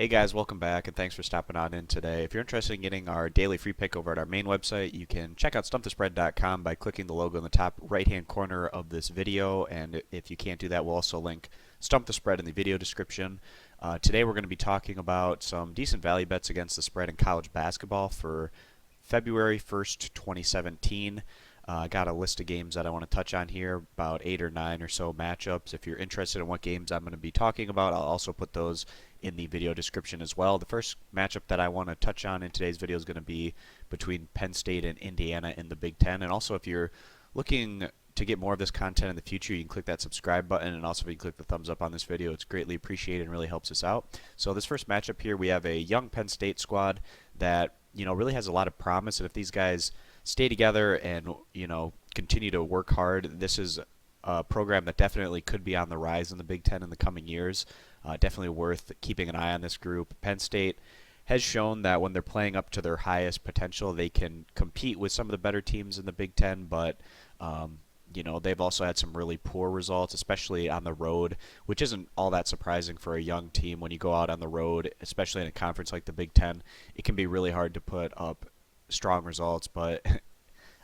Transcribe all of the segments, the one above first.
Hey guys, welcome back and thanks for stopping on in today. If you're interested in getting our daily free pick over at our main website, you can check out stumpthespread.com by clicking the logo in the top right-hand corner of this video. And if you can't do that, we'll also link Stump the Spread in the video description. Today we're going to be talking about some decent value bets against the spread in college basketball for February 1st, 2017. I got a list of games that I want to touch on here, about 8 or 9 or so matchups. If you're interested in what games I'm going to be talking about, I'll also put those in the video description as well. The first matchup that I want to touch on in today's video is going to be between Penn State and Indiana in the Big Ten. And also, if you're looking to get more of this content in the future, you can click that subscribe button, and also if you click the thumbs up on this video, it's greatly appreciated and really helps us out. So this first matchup here, we have a young Penn State squad that really has a lot of promise, and if these guys stay together and continue to work hard, this is a program that definitely could be on the rise in the Big Ten in the coming years. Definitely worth keeping an eye on this group. Penn State has shown that when they're playing up to their highest potential, they can compete with some of the better teams in the Big Ten, but they've also had some really poor results, especially on the road, which isn't all that surprising for a young team. When you go out on the road, especially in a conference like the Big Ten, it can be really hard to put up strong results, but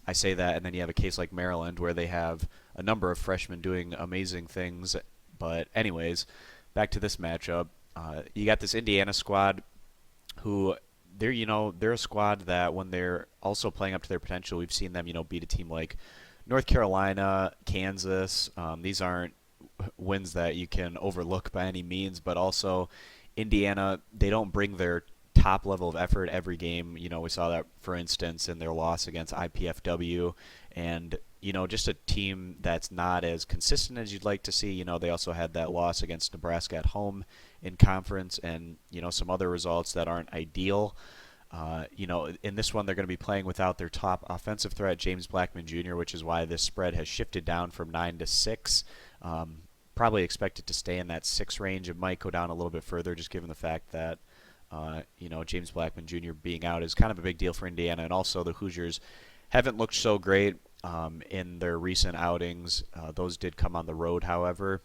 I say that, and then you have a case like Maryland where they have a number of freshmen doing amazing things. But anyways, back to this matchup. You got this Indiana squad who they're a squad that when they're also playing up to their potential, we've seen them beat a team like North Carolina, Kansas. These aren't wins that you can overlook by any means, but also Indiana, they don't bring their top level of effort every game. We saw that, for instance, in their loss against IPFW, and just a team that's not as consistent as you'd like to see. They also had that loss against Nebraska at home in conference, and some other results that aren't ideal. In this one, they're going to be playing without their top offensive threat, James Blackman Jr., which is why this spread has shifted down from 9 to 6. Probably expect it to stay in that 6 range. It might go down a little bit further, just given the fact that James Blackman Jr. being out is kind of a big deal for Indiana, and also the Hoosiers haven't looked so great in their recent outings. Those did come on the road, however.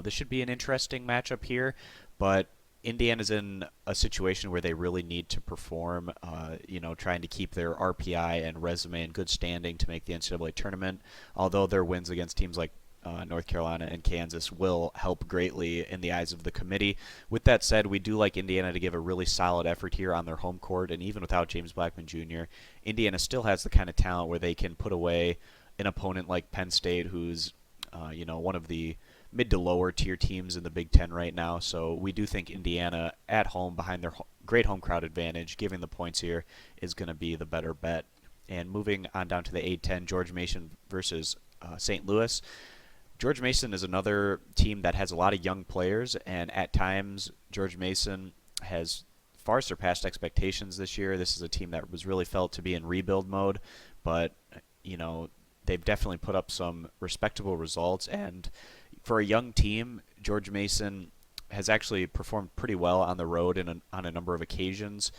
This should be an interesting matchup here, but Indiana's in a situation where they really need to perform, trying to keep their RPI and resume in good standing to make the NCAA tournament, although their wins against teams like North Carolina and Kansas will help greatly in the eyes of the committee. With that said, we do like Indiana to give a really solid effort here on their home court, and even without James Blackman Jr., Indiana still has the kind of talent where they can put away an opponent like Penn State, who's one of the mid to lower tier teams in the Big Ten right now. So we do think Indiana at home, behind their great home crowd advantage, giving the points here is going to be the better bet. And moving on down to the A10, George Mason versus St. Louis. George Mason is another team that has a lot of young players, and at times George Mason has far surpassed expectations this year. This is a team that was really felt to be in rebuild mode, but they've definitely put up some respectable results, and for a young team, George Mason has actually performed pretty well on the road on a number of occasions.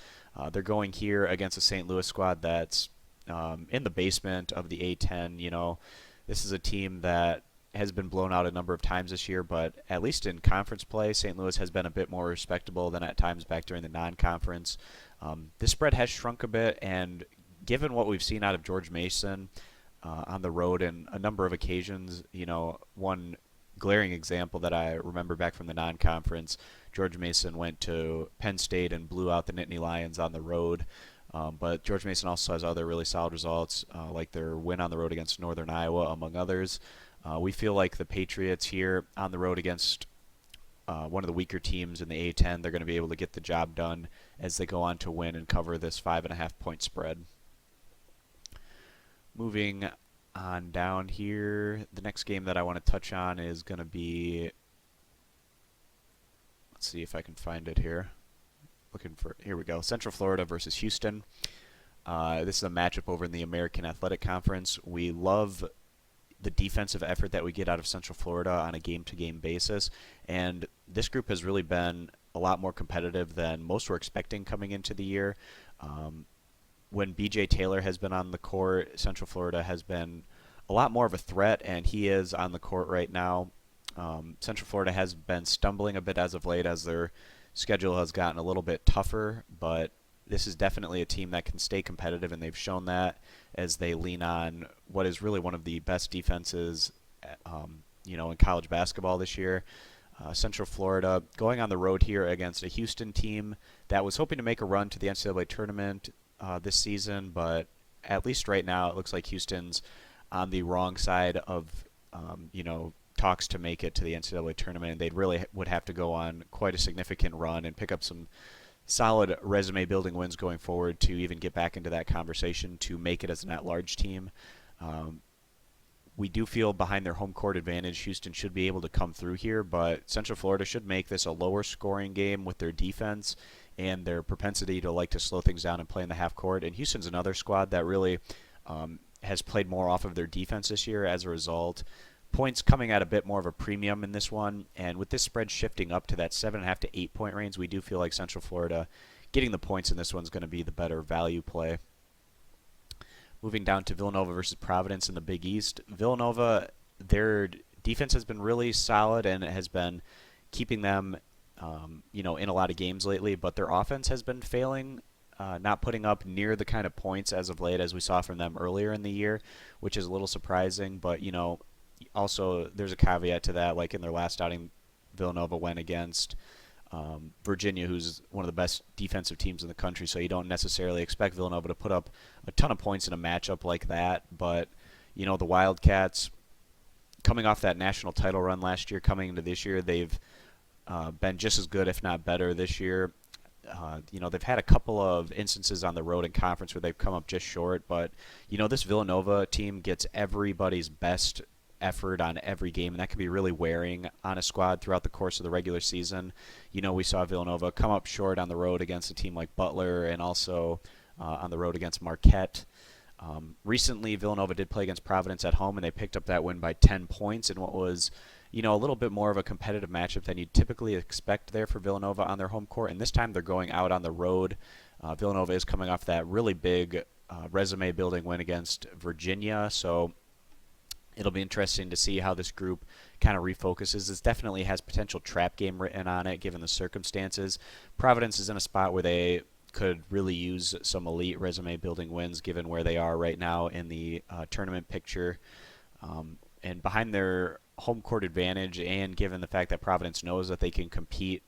They're going here against a St. Louis squad that's in the basement of the A10. This is a team that has been blown out a number of times this year, but at least in conference play, St. Louis has been a bit more respectable than at times back during the non-conference. This spread has shrunk a bit, and given what we've seen out of George Mason on the road in a number of occasions, one glaring example that I remember back from the non-conference, George Mason went to Penn State and blew out the Nittany Lions on the road. But George Mason also has other really solid results, like their win on the road against Northern Iowa, among others. We feel like the Patriots here on the road against one of the weaker teams in the A10, they're going to be able to get the job done as they go on to win and cover this 5.5-point spread. Moving on down here, the next game that I want to touch on is going to be, let's see if I can find it here. Here we go, Central Florida versus Houston. This is a matchup over in the American Athletic Conference. We love the defensive effort that we get out of Central Florida on a game-to-game basis, and this group has really been a lot more competitive than most were expecting coming into the year. When BJ Taylor has been on the court, Central Florida has been a lot more of a threat, and he is on the court right now. Central Florida has been stumbling a bit as of late as they're schedule has gotten a little bit tougher, but this is definitely a team that can stay competitive, and they've shown that as they lean on what is really one of the best defenses, in college basketball this year. Central Florida going on the road here against a Houston team that was hoping to make a run to the NCAA tournament this season, but at least right now it looks like Houston's on the wrong side of, talks to make it to the NCAA tournament, and they really would have to go on quite a significant run and pick up some solid resume building wins going forward to even get back into that conversation to make it as an at-large team. We do feel behind their home court advantage, Houston should be able to come through here, but Central Florida should make this a lower scoring game with their defense and their propensity to like to slow things down and play in the half court. And Houston's another squad that really has played more off of their defense this year. As a result, points coming at a bit more of a premium in this one. And with this spread shifting up to that 7.5 to 8 point range, we do feel like Central Florida getting the points in this one is going to be the better value play. Moving down to Villanova versus Providence in the Big East. Villanova, their defense has been really solid and has been keeping them, in a lot of games lately, but their offense has been failing, not putting up near the kind of points as of late as we saw from them earlier in the year, which is a little surprising. But, also there's a caveat to that. Like in their last outing, Villanova went against Virginia, who's one of the best defensive teams in the country, so you don't necessarily expect Villanova to put up a ton of points in a matchup like that. But, the Wildcats, coming off that national title run last year, coming into this year, they've been just as good, if not better, this year. They've had a couple of instances on the road in conference where they've come up just short, but, this Villanova team gets everybody's best effort on every game, and that can be really wearing on a squad throughout the course of the regular season. We saw Villanova come up short on the road against a team like Butler and also on the road against Marquette. Recently, Villanova did play against Providence at home, and they picked up that win by 10 points in what was, a little bit more of a competitive matchup than you'd typically expect there for Villanova on their home court. And this time they're going out on the road. Villanova is coming off that really big resume-building win against Virginia, so it'll be interesting to see how this group kind of refocuses. This definitely has potential trap game written on it, given the circumstances. Providence is in a spot where they could really use some elite resume-building wins, given where they are right now in the tournament picture. And behind their home court advantage, and given the fact that Providence knows that they can compete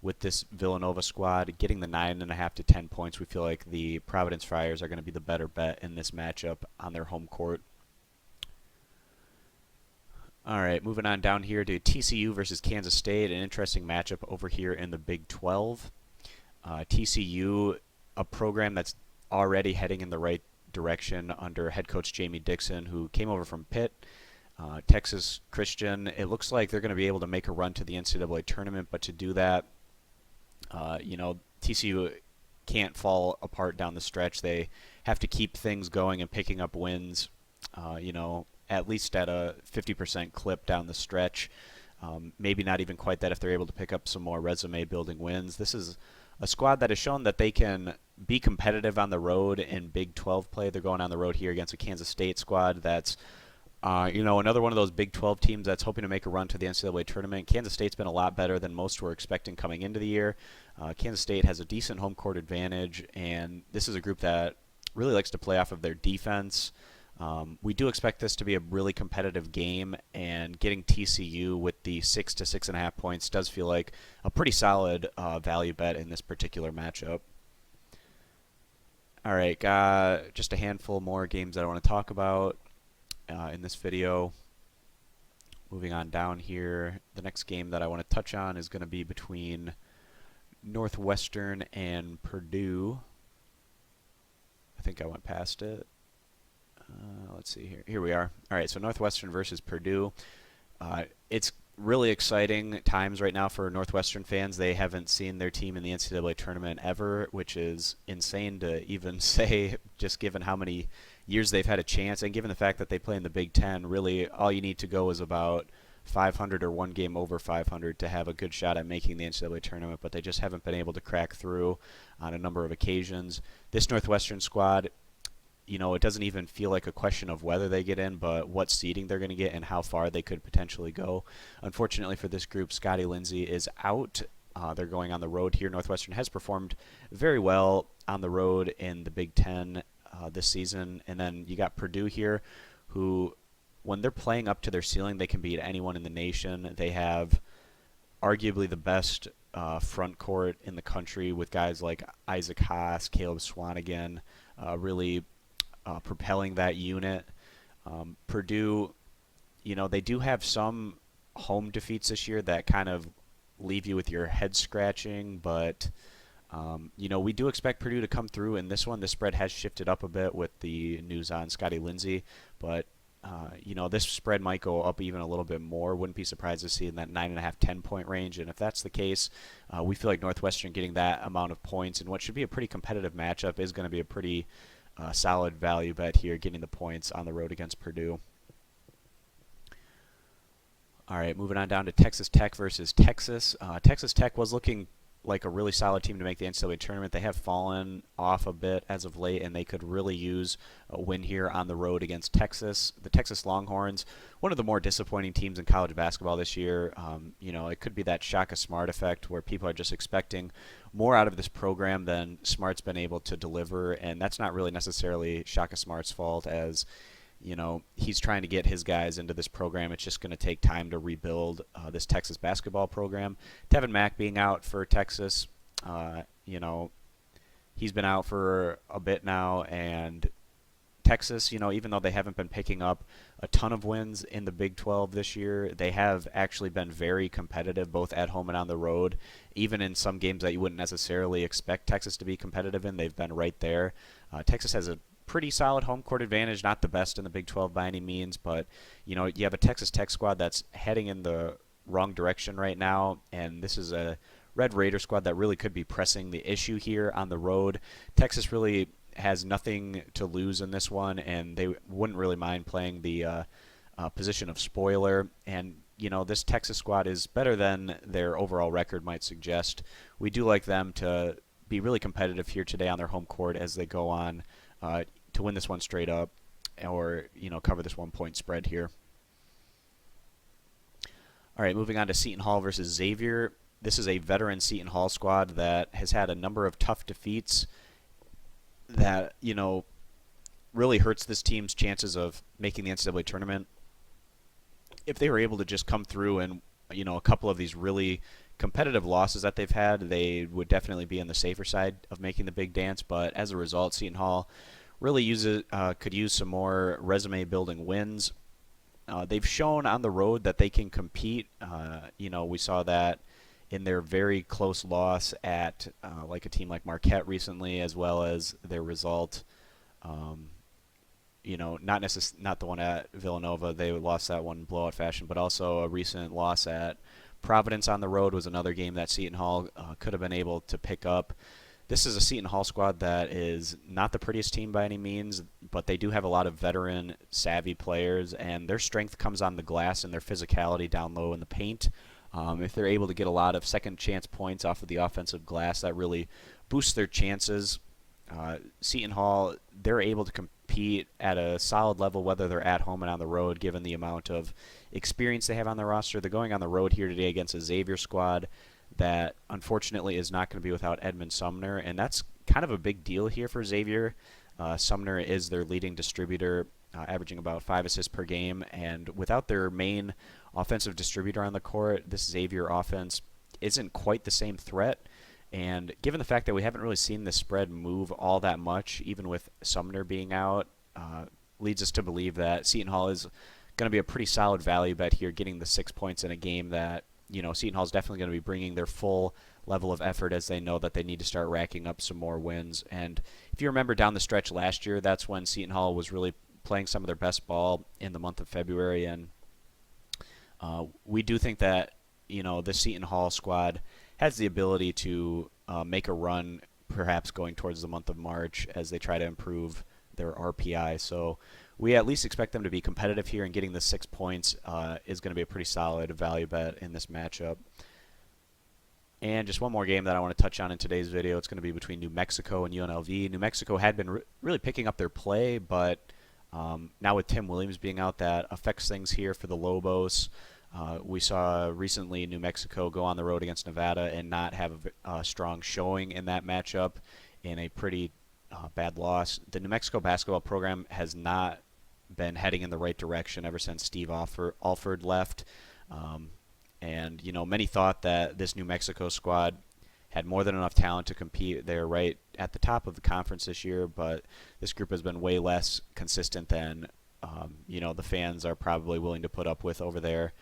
with this Villanova squad, getting the 9.5 to 10 points, we feel like the Providence Friars are going to be the better bet in this matchup on their home court. All right, moving on down here to TCU versus Kansas State, an interesting matchup over here in the Big 12. TCU, a program that's already heading in the right direction under head coach Jamie Dixon, who came over from Pitt, Texas Christian. It looks like they're going to be able to make a run to the NCAA tournament, but to do that, TCU can't fall apart down the stretch. They have to keep things going and picking up wins, at least at a 50% clip down the stretch. Maybe not even quite that if they're able to pick up some more resume-building wins. This is a squad that has shown that they can be competitive on the road in Big 12 play. They're going on the road here against a Kansas State squad that's, another one of those Big 12 teams that's hoping to make a run to the NCAA tournament. Kansas State's been a lot better than most were expecting coming into the year. Kansas State has a decent home court advantage, and this is a group that really likes to play off of their defense. We do expect this to be a really competitive game, and getting TCU with the 6 to 6.5 points does feel like a pretty solid value bet in this particular matchup. All right, just a handful more games that I want to talk about in this video. Moving on down here, the next game that I want to touch on is going to be between Northwestern and Purdue. I think I went past it. Let's see here. Here we are. All right, so Northwestern versus Purdue. It's really exciting times right now for Northwestern fans. They haven't seen their team in the NCAA tournament ever, which is insane to even say, just given how many years they've had a chance, and given the fact that they play in the Big Ten. Really, all you need to go is about 500 or one game over 500 to have a good shot at making the NCAA tournament, but they just haven't been able to crack through on a number of occasions. This Northwestern squad, it doesn't even feel like a question of whether they get in, but what seeding they're going to get and how far they could potentially go. Unfortunately for this group, Scotty Lindsey is out They're going on the road here. Northwestern has performed very well on the road in the Big Ten this season. And then you got Purdue here, who, when they're playing up to their ceiling, they can beat anyone in the nation. They have arguably the best front court in the country with guys like Isaac Haas, Caleb Swanigan, really propelling that unit. Purdue, they do have some home defeats this year that kind of leave you with your head scratching, but we do expect Purdue to come through in this one. The spread has shifted up a bit with the news on Scotty Lindsey, but this spread might go up even a little bit more. Wouldn't be surprised to see in that 9.5, 10-point range. And if that's the case, we feel like Northwestern getting that amount of points in what should be a pretty competitive matchup is going to be a pretty solid value bet here, getting the points on the road against Purdue. All right, moving on down to Texas Tech versus Texas. Texas Tech was looking like a really solid team to make the NCAA tournament. They have fallen off a bit as of late, and they could really use a win here on the road against Texas. The Texas Longhorns, one of the more disappointing teams in college basketball this year. It could be that Shaka Smart effect where people are just expecting more out of this program than Smart's been able to deliver, and that's not really necessarily Shaka Smart's fault, as he's trying to get his guys into this program. It's just going to take time to rebuild this Texas basketball program. Tevin Mack being out for Texas, he's been out for a bit now, and Texas, even though they haven't been picking up a ton of wins in the Big 12 this year, they have actually been very competitive both at home and on the road. Even in some games that you wouldn't necessarily expect Texas to be competitive in, they've been right there. Texas has a pretty solid home court advantage, not the best in the Big 12 by any means, but you have a Texas Tech squad that's heading in the wrong direction right now, and this is a Red Raider squad that really could be pressing the issue here on the road. Texas really has nothing to lose in this one, and they wouldn't really mind playing the position of spoiler. And this Texas squad is better than their overall record might suggest. We do like them to be really competitive here today on their home court as they go on to win this one straight up, or cover this 1-point spread here. All right, moving on to Seton Hall versus Xavier. This is a veteran Seton Hall squad that has had a number of tough defeats that really hurts this team's chances of making the NCAA tournament. If they were able to just come through and a couple of these really competitive losses that they've had, they would definitely be on the safer side of making the big dance. But as a result, Seton Hall really could use some more resume-building wins. They've shown on the road that they can compete. We saw that in their very close loss at like a team like Marquette recently, as well as their result. Not the one at Villanova. They lost that one in blowout fashion, but also a recent loss at Providence on the road was another game that Seton Hall could have been able to pick up. This is a Seton Hall squad that is not the prettiest team by any means, but they do have a lot of veteran, savvy players, and their strength comes on the glass and their physicality down low in the paint. If they're able to get a lot of second chance points off of the offensive glass, that really boosts their chances. Seton Hall, they're able to compete at a solid level, whether they're at home and on the road, given the amount of experience they have on their roster. They're going on the road here today against a Xavier squad that unfortunately is not going to be without Edmond Sumner, and that's kind of a big deal here for Xavier. Sumner is their leading distributor, averaging about 5 assists per game, and without their main offensive distributor on the court, this Xavier offense isn't quite the same threat. And given the fact that we haven't really seen the spread move all that much, even with Sumner being out, leads us to believe that Seton Hall is going to be a pretty solid value bet here, getting the 6 points in a game that Seton Hall is definitely going to be bringing their full level of effort, as they know that they need to start racking up some more wins. And if you remember down the stretch last year, that's when Seton Hall was really playing some of their best ball in the month of February. And we do think that the Seton Hall squad has the ability to make a run, perhaps going towards the month of March, as they try to improve their RPI. So we at least expect them to be competitive here, and getting the 6 points is going to be a pretty solid value bet in this matchup. And just one more game that I want to touch on in today's video. It's going to be between New Mexico and UNLV. New Mexico had been really picking up their play, but now with Tim Williams being out, that affects things here for the Lobos. We saw recently New Mexico go on the road against Nevada and not have a strong showing in that matchup in a pretty bad loss. The New Mexico basketball program has not been heading in the right direction ever since Steve Alford left. And, many thought that this New Mexico squad had more than enough talent to compete. They're right at the top of the conference this year, but this group has been way less consistent than, the fans are probably willing to put up with over there.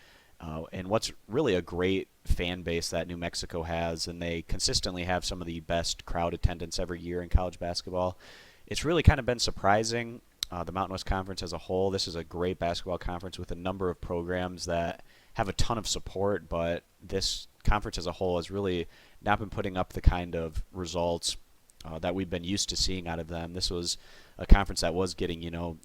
And what's really a great fan base that New Mexico has, and they consistently have some of the best crowd attendance every year in college basketball. It's really kind of been surprising, the Mountain West Conference as a whole. This is a great basketball conference with a number of programs that have a ton of support, but this conference as a whole has really not been putting up the kind of results that we've been used to seeing out of them. This was a conference that was getting,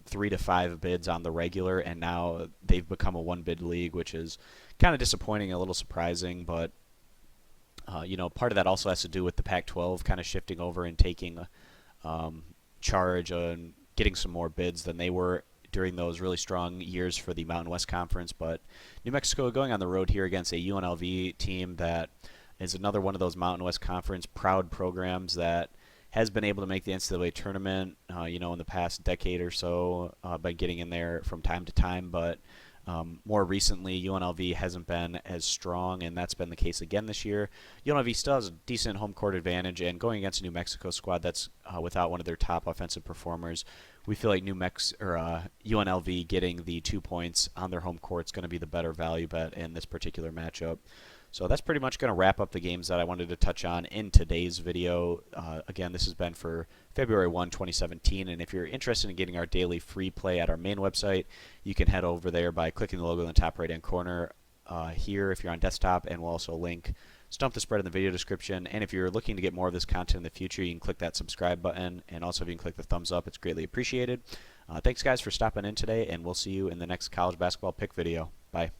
3 to 5 bids on the regular, and now they've become a one-bid league, which is kind of disappointing, a little surprising, but part of that also has to do with the Pac-12 kind of shifting over and taking charge and getting some more bids than they were during those really strong years for the Mountain West Conference. But New Mexico going on the road here against a UNLV team that is another one of those Mountain West Conference proud programs that has been able to make the NCAA tournament, in the past decade or so, been getting in there from time to time. But more recently, UNLV hasn't been as strong, and that's been the case again this year. UNLV still has a decent home court advantage, and going against a New Mexico squad that's without one of their top offensive performers, we feel like UNLV getting the 2 points on their home court is going to be the better value bet in this particular matchup. So that's pretty much going to wrap up the games that I wanted to touch on in today's video. Again, this has been for February 1, 2017, and if you're interested in getting our daily free play at our main website, you can head over there by clicking the logo in the top right-hand corner here if you're on desktop, and we'll also link Stump the Spread in the video description. And if you're looking to get more of this content in the future, you can click that subscribe button, and also if you can click the thumbs up, it's greatly appreciated. Thanks, guys, for stopping in today, and we'll see you in the next college basketball pick video. Bye.